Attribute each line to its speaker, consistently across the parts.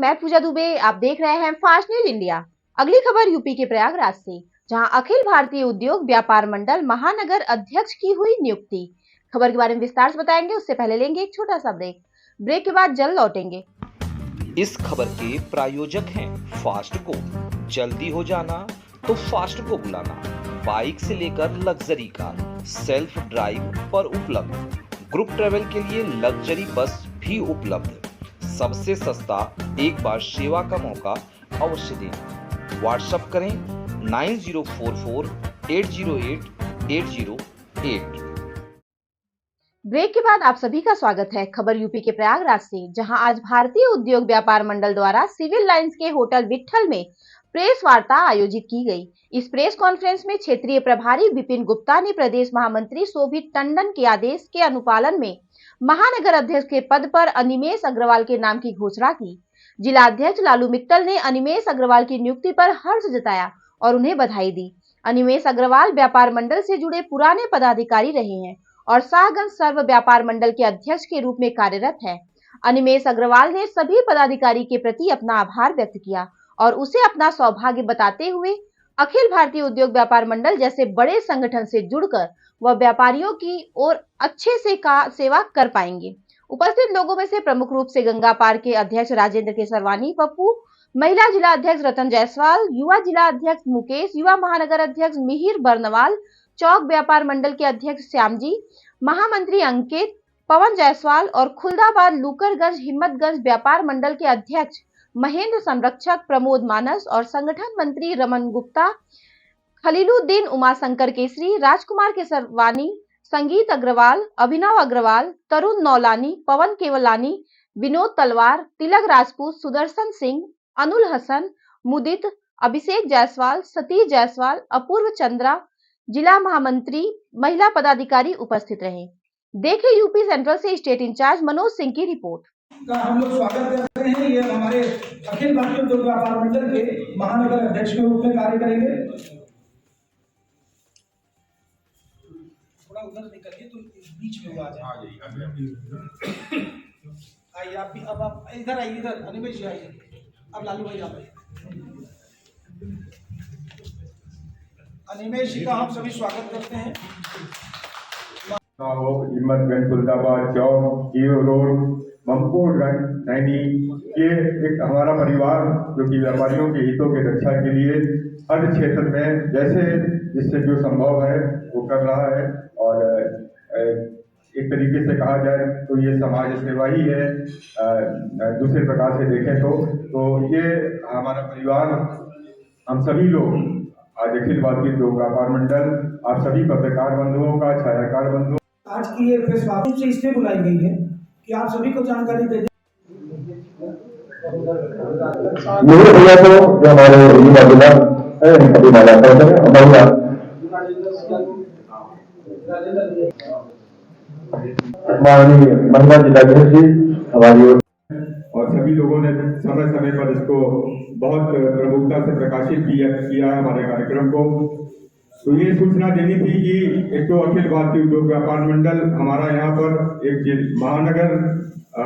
Speaker 1: मैं पूजा दुबे। आप देख रहे हैं फास्ट न्यूज इंडिया। अगली खबर यूपी के प्रयागराज से, जहां अखिल भारतीय उद्योग व्यापार मंडल महानगर अध्यक्ष की हुई नियुक्ति। खबर के बारे में विस्तार से बताएंगे, उससे पहले लेंगे एक छोटा सा ब्रेक के बाद जल्द लौटेंगे।
Speaker 2: इस खबर के प्रायोजक हैं फास्ट को। जल्दी हो जाना तो फास्ट को बुलाना। बाइक से लेकर लग्जरी कार, सेल्फ ड्राइव पर उपलब्ध। ग्रुप ट्रेवल के लिए लग्जरी बस भी उपलब्ध। सबसे सस्ता एक बार सेवा का मौका अवश्य दें। व्हाट्सएप करें 9044808808।
Speaker 1: ब्रेक के बाद आप सभी का स्वागत है। खबर यूपी के प्रयागराज से, जहां आज भारतीय उद्योग व्यापार मंडल द्वारा सिविल लाइंस के होटल विट्ठल में प्रेस वार्ता आयोजित की गई। इस प्रेस कॉन्फ्रेंस में क्षेत्रीय प्रभारी विपिन गुप्ता ने प्रदेश महामंत्री शोभित टंडन के आदेश के अनुपालन में महानगर अध्यक्ष के पद पर अनिमेष अग्रवाल के नाम की घोषणा की। जिला अध्यक्ष लालू मित्तल ने अनिमेष अग्रवाल की नियुक्ति पर हर्ष जताया और उन्हें बधाई दी। अनिमेष अग्रवाल व्यापार मंडल से जुड़े पुराने पदाधिकारी रहे हैं और शाहगंज सर्व व्यापार मंडल के अध्यक्ष के रूप में कार्यरत है। अनिमेष अग्रवाल ने सभी पदाधिकारी के प्रति अपना आभार व्यक्त किया और उसे अपना सौभाग्य बताते हुए अखिल भारतीय उद्योग व्यापार मंडल जैसे बड़े संगठन से जुड़कर वह व्यापारियों की ओर अच्छे से सेवा कर पाएंगे। उपस्थित लोगों में से प्रमुख रूप से गंगा पार्क के अध्यक्ष राजेंद्र केसरवानी पप्पू, महिला जिला अध्यक्ष रतन जायसवाल, युवा जिला अध्यक्ष मुकेश, युवा महानगर अध्यक्ष मिहिर बर्नवाल, चौक व्यापार मंडल के अध्यक्ष श्यामजी, महामंत्री अंकित, पवन जायसवाल और खुलदाबाद लूकरगंज हिम्मतगंज व्यापार मंडल के अध्यक्ष महेंद्र संरक्षक प्रमोद मानस और संगठन मंत्री रमन गुप्ता, खलीलुद्दीन, उमाशंकर केसरी, राजकुमार केसरवानी, संगीत अग्रवाल, अभिनव अग्रवाल, तरुण नौलानी, पवन केवलानी, विनोद तलवार, तिलक राजपूत, सुदर्शन सिंह, अनुल हसन, मुदित, अभिषेक जायसवाल, सतीश जायसवाल, अपूर्व चंद्रा, जिला महामंत्री, महिला पदाधिकारी उपस्थित रहे। देखिए यूपी सेंट्रल से स्टेट इंचार्ज मनोज सिंह की रिपोर्ट।
Speaker 3: का हम लोग स्वागत करते हैं। ये हमारे अखिल भारतीय उद्योग व्यापार मंडल के महानगर अध्यक्ष के रूप में कार्य करेंगे। थोड़ा उधर निकलिए तो बीच में वो आ जाए। आइए आप भी, अब आप इधर आइए, इधर अनिमेष जी आइए। अब लालू भाई आप आइए। अनिमेष जी का हम सभी स्वागत करते हैं।
Speaker 4: हिम्मतगंज, खुलदाबाद, चौक, ईओ रोड, ममकोटगंज, नैनी, ये एक हमारा परिवार जो कि व्यापारियों के हितों की रक्षा के लिए हर क्षेत्र में जैसे जिससे जो संभव है वो कर रहा है। और एक तरीके से कहा जाए तो ये समाज सेवा ही है। दूसरे प्रकार से देखें तो ये हमारा परिवार, हम सभी लोग आज अखिल भारतीय उद्योग व्यापार मंडल, आप सभी पत्रकार बंधुओं का, छायाकार बंधुओं, आज की ये प्रेस वार्ता से इसलिए बुलाई गई है कि आप सभी को जानकारी दे दें। मेरे भैया को जो हमारे जिला जिला है अभी महिला जिलाध्यक्ष जी हमारी और सभी लोगों ने समय समय पर इसको बहुत प्रमुखता से प्रकाशित किया है हमारे कार्यक्रम को। तो ये सूचना देनी थी कि एक तो अखिल भारतीय उद्योग व्यापार मंडल हमारा यहाँ पर एक महानगर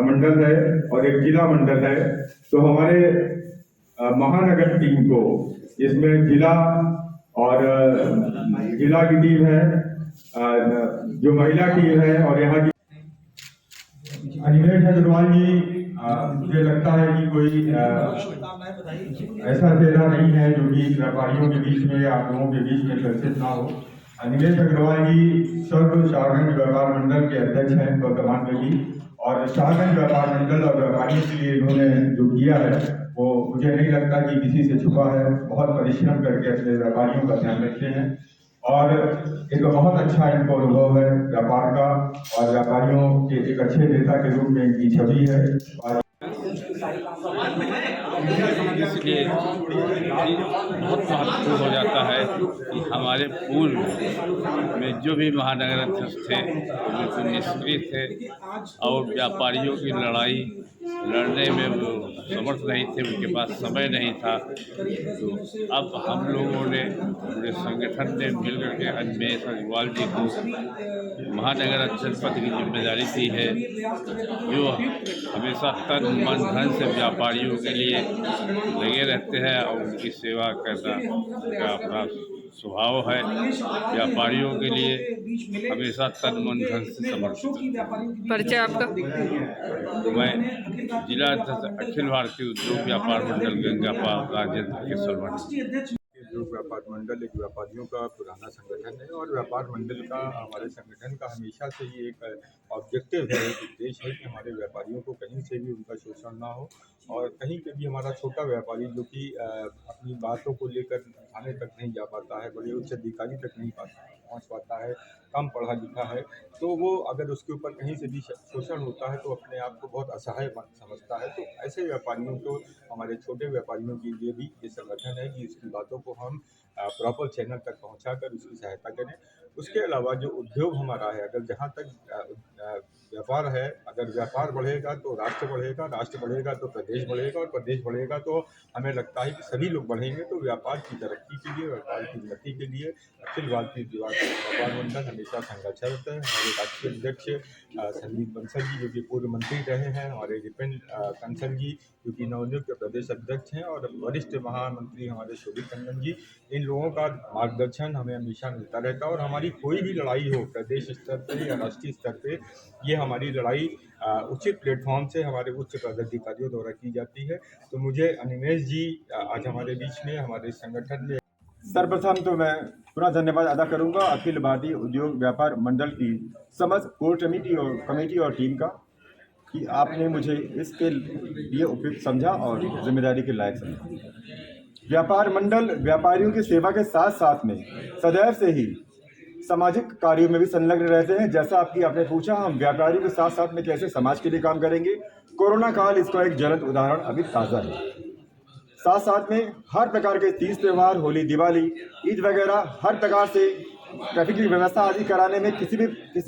Speaker 4: मंडल है और एक जिला मंडल है। तो हमारे महानगर टीम को, इसमें जिला और जिला की टीम है, जो महिला टीम है और यहाँ की अनिमेष अग्रवाल जी, मुझे लगता है कि कोई ऐसा चेहरा नहीं है जो कि व्यापारियों के बीच में, आप लोगों के बीच में चर्चित ना हो। अनिमेष अग्रवाल जी सर्व शाहगंज व्यापार मंडल के अध्यक्ष हैं वर्तमान में भी, और शाहगंज व्यापार मंडल और व्यापारियों के लिए इन्होंने जो किया है वो मुझे नहीं लगता कि किसी से छुपा है। बहुत परिश्रम करके अपने व्यापारियों का ध्यान रखते हैं और एक बहुत अच्छा इनको अनुभव है व्यापार का, और व्यापारियों के एक अच्छे नेता के रूप में इनकी छवि है।
Speaker 5: इसलिए बहुत महत्वपूर्ण हो जाता है कि हमारे पूर्व में जो भी महानगर अध्यक्ष थे वो बिल्कुल निष्क्रिय थे और व्यापारियों की लड़ाई लड़ने में वो समर्थ नहीं थे, उनके पास समय नहीं था। तो अब हम लोगों ने पूरे संगठन ने मिलकर के अनिमेष अग्रवाल जी को महानगर अध्यक्ष पद की जिम्मेदारी दी है, जो हमेशा तन मन धन से व्यापारियों के लिए लगे रहते हैं और उनकी सेवा करना उनका अपना स्वभाव है। व्यापारियों के लिए हमेशा तन मन धन से समर्पित।
Speaker 6: परिचय आपका?
Speaker 5: मैं जिला अध्यक्ष अखिल भारतीय उद्योग व्यापार मंडल गंगापाल राजेंद्र केसरवानी।
Speaker 4: उद्योग व्यापार मंडल एक व्यापारियों का पुराना संगठन है और व्यापार मंडल का हमारे संगठन का हमेशा से ही एक ऑब्जेक्टिव है, एक उद्देश्य है कि हमारे व्यापारियों को कहीं से भी उनका शोषण ना हो और कहीं पे भी हमारा छोटा व्यापारी जो कि अपनी बातों को लेकर थाने तक नहीं जा पाता है, बड़े उच्च अधिकारी तक नहीं पहुंच पाता है, कम पढ़ा लिखा है, तो वो अगर उसके ऊपर कहीं से भी शोषण होता है तो अपने आप को बहुत असहाय समझता है। तो ऐसे व्यापारियों को, हमारे छोटे व्यापारियों के लिए भी ये संगठन है कि इसकी बातों को हम प्रॉपर चैनल तक पहुंचाकर उसकी सहायता करें। उसके अलावा जो उद्योग हमारा है, अगर जहाँ तक व्यापार है, अगर व्यापार बढ़ेगा तो राष्ट्र बढ़ेगा, राष्ट्र बढ़ेगा तो प्रदेश बढ़ेगा और प्रदेश बढ़ेगा तो हमें लगता है कि सभी लोग बढ़ेंगे। तो व्यापार की तरक्की के लिए, व्यापार की उन्नति के लिए अखिल भारतीय व्यापार मंडल हमेशा संघर्षरत है। हमारे राष्ट्रीय अध्यक्ष संदीप बंसल जी जो कि पूर्व मंत्री रहे हैं, हमारे रिपेन कंसल जी जो कि नवनियुक्त प्रदेश अध्यक्ष हैं और वरिष्ठ महामंत्री हमारे शोभित टंडन जी, इन लोगों का मार्गदर्शन हमें हमेशा मिलता रहता है। और हमारी कोई भी लड़ाई हो प्रदेश स्तर पर या राष्ट्रीय स्तर पे, ये हमारी लड़ाई उचित प्लेटफॉर्म से हमारे उच्च पदाधिकारियों द्वारा की जाती है। तो मुझे अनिमेष जी आज हमारे बीच में, हमारे संगठन में,
Speaker 7: सर्वप्रथम तो मैं पूरा धन्यवाद अदा करूंगा अखिल भारतीय उद्योग व्यापार मंडल की समस्त कोर कमेटी और टीम का कि आपने मुझे इसके लिए उपयुक्त समझा और जिम्मेदारी के लायक समझा। व्यापार मंडल व्यापारियों की सेवा के साथ साथ में सदैव से ही सामाजिक कार्यों में भी संलग्न रहते हैं। जैसा आपने पूछा, हम व्यापारियों के साथ साथ में कैसे समाज के लिए काम करेंगे। कोरोना काल इसका एक ज्वलंत उदाहरण अभी ताज़ा है। साथ साथ में हर प्रकार के तीज त्यौहार, होली, दिवाली, ईद वगैरह हर प्रकार से ट्रैफिक की व्यवस्था आदि कराने में किसी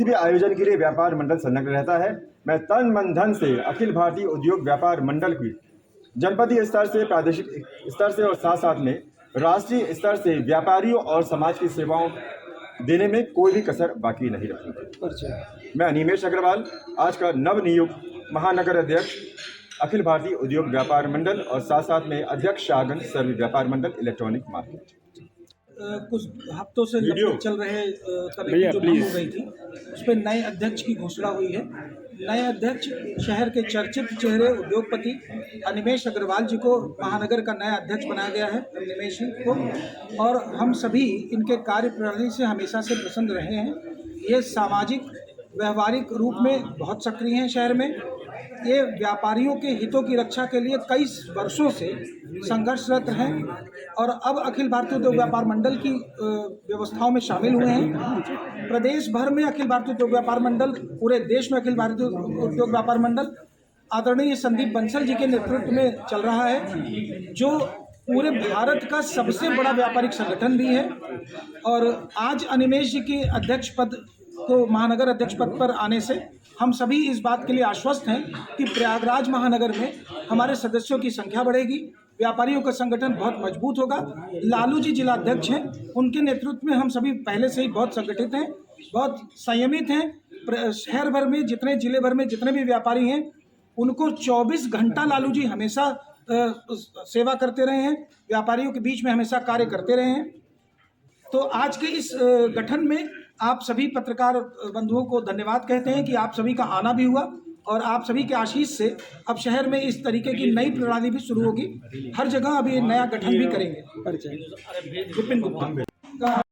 Speaker 7: भी आयोजन के लिए व्यापार मंडल संलग्न रहता है। मैं तन मन धन से अखिल भारतीय उद्योग व्यापार मंडल की जनपदीय स्तर से, प्रादेशिक स्तर से और साथ साथ में राष्ट्रीय स्तर से व्यापारियों और समाज की सेवाओं देने में कोई भी कसर बाकी नहीं रखूंगा। मैं अनिमेष अग्रवाल, आज का नवनियुक्त महानगर अध्यक्ष अखिल भारतीय उद्योग व्यापार मंडल और साथ साथ में अध्यक्ष शाहगंज सर्व व्यापार मंडल इलेक्ट्रॉनिक मार्केट।
Speaker 3: कुछ हफ्तों से चल रहे कमेटी जो भंग हो गई थी, उस पर नए अध्यक्ष की घोषणा हुई है। नए अध्यक्ष शहर के चर्चित चेहरे उद्योगपति अनिमेष अग्रवाल जी को महानगर का नया अध्यक्ष बनाया गया है, अनिमेष जी को। और हम सभी इनके कार्य प्रणाली से हमेशा से प्रसन्न रहे हैं। ये सामाजिक व्यवहारिक रूप में बहुत सक्रिय हैं शहर में। ये व्यापारियों के हितों की रक्षा के लिए कई वर्षों से संघर्षरत हैं और अब अखिल भारतीय उद्योग व्यापार मंडल की व्यवस्थाओं में शामिल हुए हैं। प्रदेश भर में अखिल भारतीय उद्योग व्यापार मंडल, पूरे देश में अखिल भारतीय उद्योग व्यापार मंडल आदरणीय संदीप बंसल जी के नेतृत्व में चल रहा है, जो पूरे भारत का सबसे बड़ा व्यापारिक संगठन भी है। और आज अनिमेष जी के अध्यक्ष पद को महानगर अध्यक्ष पद पर आने से हम सभी इस बात के लिए आश्वस्त हैं कि प्रयागराज महानगर में हमारे सदस्यों की संख्या बढ़ेगी, व्यापारियों का संगठन बहुत मजबूत होगा। लालू जी जिला अध्यक्ष हैं, उनके नेतृत्व में हम सभी पहले से ही बहुत संगठित हैं, बहुत संयमित हैं। शहर भर में जितने, जिले भर में जितने भी व्यापारी हैं, उनको 24 घंटा लालू जी हमेशा सेवा करते रहे हैं, व्यापारियों के बीच में हमेशा कार्य करते रहे हैं। तो आज के इस गठन में आप सभी पत्रकार बंधुओं को धन्यवाद कहते हैं कि आप सभी का आना भी हुआ और आप सभी के आशीष से अब शहर में इस तरीके की नई प्रणाली भी शुरू होगी। हर जगह अभी नया गठन भी करेंगे। विपिन गुप्ता।